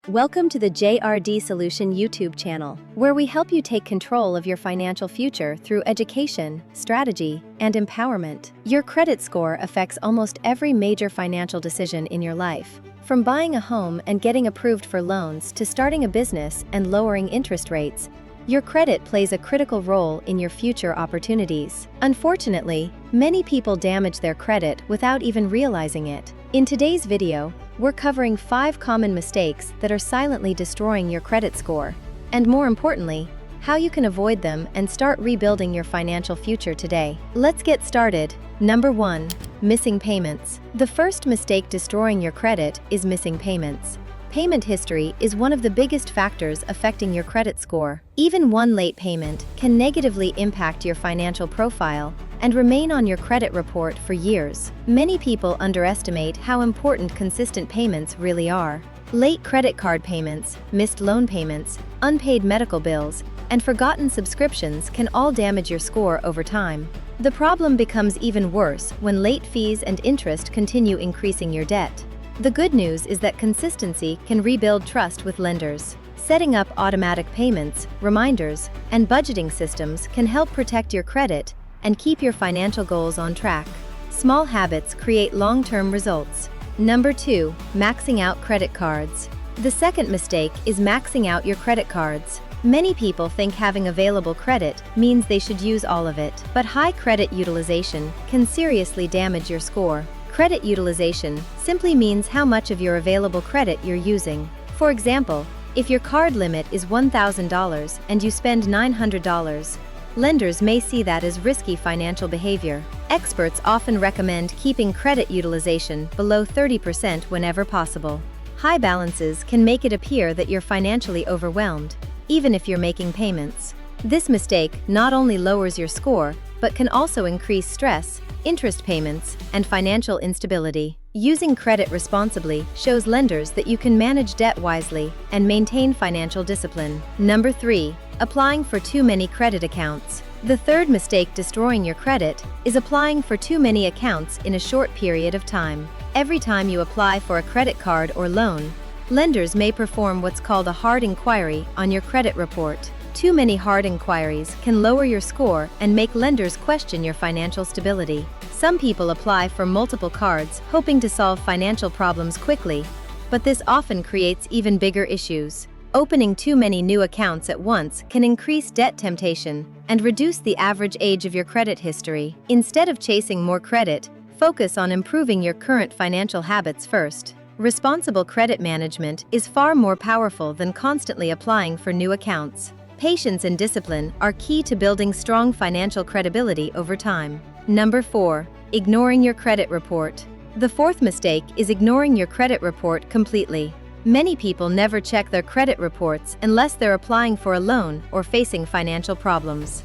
Welcome to the JRD Solution YouTube channel, where we help you take control of your financial future through education, strategy, and empowerment. Your credit score affects almost every major financial decision in your life. From buying a home and getting approved for loans to starting a business and lowering interest rates, your credit plays a critical role in your future opportunities. Unfortunately, many people damage their credit without even realizing it. In today's video, we're covering 5 common mistakes that are silently destroying your credit score, and more importantly, how you can avoid them and start rebuilding your financial future today. Let's get started. Number 1. Missing payments. The first mistake destroying your credit is missing payments. Payment history is one of the biggest factors affecting your credit score. Even one late payment can negatively impact your financial profile and remain on your credit report for years. Many people underestimate how important consistent payments really are. Late credit card payments, missed loan payments, unpaid medical bills, and forgotten subscriptions can all damage your score over time. The problem becomes even worse when late fees and interest continue increasing your debt. The good news is that consistency can rebuild trust with lenders. Setting up automatic payments, reminders, and budgeting systems can help protect your credit and keep your financial goals on track. Small habits create long-term results. Number 2. Maxing out credit cards. The second mistake is maxing out your credit cards. Many people think having available credit means they should use all of it, but high credit utilization can seriously damage your score. Credit utilization simply means how much of your available credit you're using. For example, if your card limit is $1,000 and you spend $900, lenders may see that as risky financial behavior. Experts often recommend keeping credit utilization below 30% whenever possible. High balances can make it appear that you're financially overwhelmed, even if you're making payments. This mistake not only lowers your score, but can also increase stress, interest payments, and financial instability. Using credit responsibly shows lenders that you can manage debt wisely and maintain financial discipline. Number 3. Applying for too many credit accounts. The third mistake destroying your credit is applying for too many accounts in a short period of time. Every time you apply for a credit card or loan, lenders may perform what's called a hard inquiry on your credit report. Too many hard inquiries can lower your score and make lenders question your financial stability. Some people apply for multiple cards hoping to solve financial problems quickly, but this often creates even bigger issues. Opening too many new accounts at once can increase debt temptation and reduce the average age of your credit history. Instead of chasing more credit, focus on improving your current financial habits first. Responsible credit management is far more powerful than constantly applying for new accounts. Patience and discipline are key to building strong financial credibility over time. Number 4. Ignoring your credit report. The fourth mistake is ignoring your credit report completely. Many people never check their credit reports unless they're applying for a loan or facing financial problems.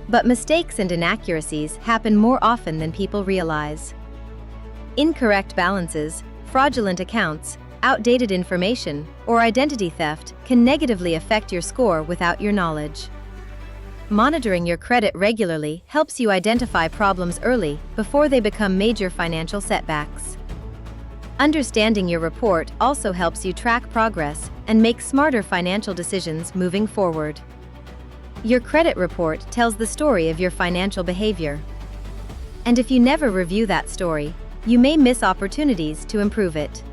But mistakes and inaccuracies happen more often than people realize. Incorrect balances, fraudulent accounts, outdated information, or identity theft can negatively affect your score without your knowledge. Monitoring your credit regularly helps you identify problems early before they become major financial setbacks. Understanding your report also helps you track progress and make smarter financial decisions moving forward. Your credit report tells the story of your financial behavior. And if you never review that story, you may miss opportunities to improve it.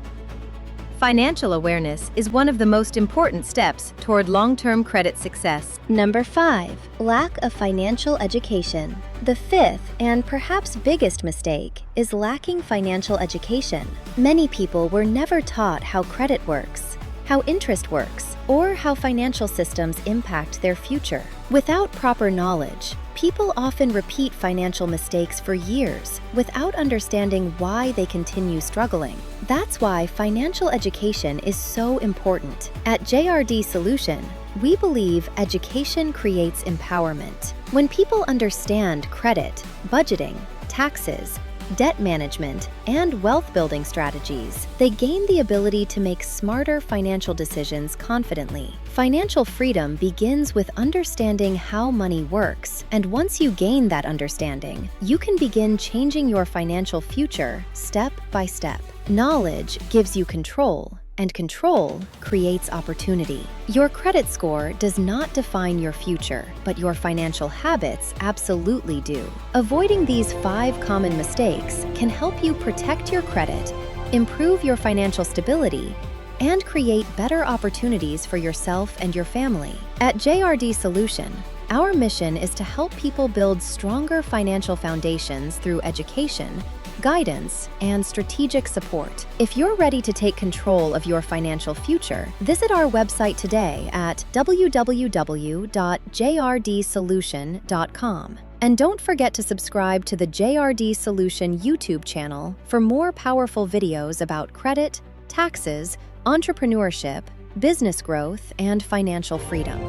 Financial awareness is one of the most important steps toward long-term credit success. Number 5. Lack of financial education. The fifth and perhaps biggest mistake is lacking financial education. Many people were never taught how credit works, how interest works, or how financial systems impact their future. Without proper knowledge, people often repeat financial mistakes for years without understanding why they continue struggling. That's why financial education is so important. At JRD Solution, we believe education creates empowerment. When people understand credit, budgeting, taxes, debt management, and wealth-building strategies, they gain the ability to make smarter financial decisions confidently. Financial freedom begins with understanding how money works, and once you gain that understanding, you can begin changing your financial future step by step. Knowledge gives you control, and control creates opportunity. Your credit score does not define your future, but your financial habits absolutely do. Avoiding these 5 common mistakes can help you protect your credit, improve your financial stability, and create better opportunities for yourself and your family. At JRD Solution, our mission is to help people build stronger financial foundations through education, guidance, and strategic support. If you're ready to take control of your financial future, visit our website today at www.jrdsolution.com. And don't forget to subscribe to the JRD Solution YouTube channel for more powerful videos about credit, taxes, entrepreneurship, business growth, and financial freedom.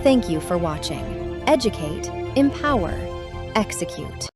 Thank you for watching. Educate, empower, execute.